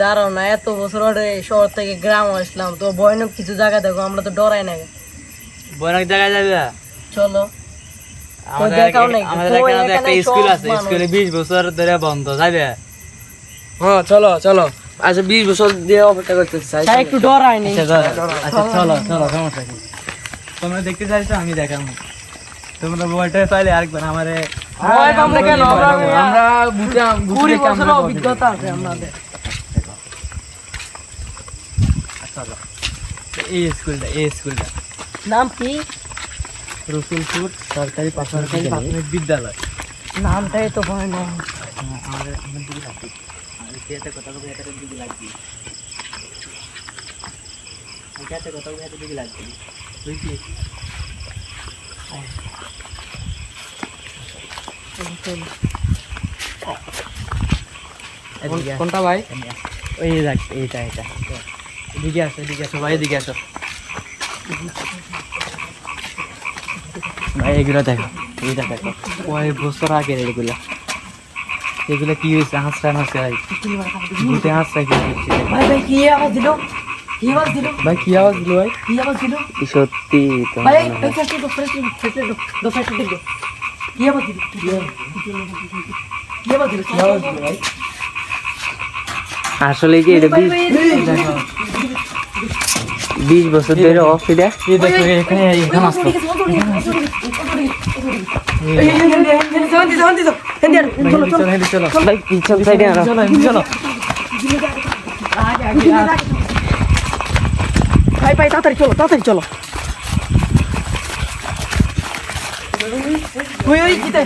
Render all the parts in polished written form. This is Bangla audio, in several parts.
দাঁড়াও না, এত বছর ধরে শহর থেকে গ্রাম আসলাম, তো ভয়ানক কিছু জায়গা দেখো, আমরা তো ডরাই না। ভয়ানক জায়গায় যাবে? চলো। আমাদের একটা স্কুল আছে, স্কুলে 20 বছর ধরে বন্ধ, যাবে? হ্যাঁ চলো চলো। আচ্ছা 20 বছর দিয়ে অপেক্ষা করতে চাই, একটু ডরাই নি। আচ্ছা চলো চলো, সমস্যা কি? তোমরা দেখতে চাইছো, আমি দেখাবো। তোমরা বলতে চাইলে আরেকবার আমারে ভয় পাবো কেন? আমরা বুঝাম 20 বছর অভিজ্ঞতা আছে আমাদের। চলো। এই স্কুলটা নাম কি? রসুলপুর সরকারি প্রাথমিক বিদ্যালয়। নামটাই তো ভয়ানক। আমাদের দিকে লাগবে, এটা কথা বলতে এটার দিকে লাগবে, এটা কথা বলতে এটার দিকে লাগবে, বুঝলি? কোনটা ভাই? ওই দেখ, এটা এদিকে আসো ভাই, এদিকে আসো ভাই। এগুলো দেখো, এইটা দেখো, কয়েক বছর আগের এগুলো কি হয়েছে? হাঁসটা ভাই, ভূতে হাঁসটা কি হচ্ছে? ভাই কি আওয়াজ দিল? কি আওয়াজ দিল ভাই? কি আওয়াজ দিল ভাই? কি আওয়াজ দিল? সত্যি তো ভাই ফেসে তো ফেসে দিল। কি আওয়াজ দিল? কি আওয়াজ দিল? ভাই আসলে কি এটা 20 বছর ধরে অফ এটা। এই দেখো, এখানে আসতো চলো ভাই, পিছন সাইডে আনো, চলো। ভাই তাড়াতাড়ি চলো। ওই কিতে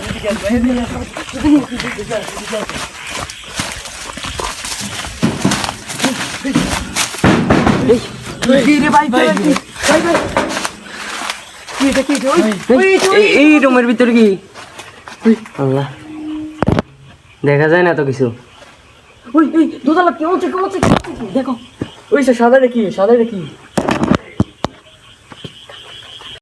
এই রুমের ভিতরে কি? আল্লাহ, দেখা যায় না তো কিছু। ওই দোতলা কেমন দেখো। ওই সাদা কি?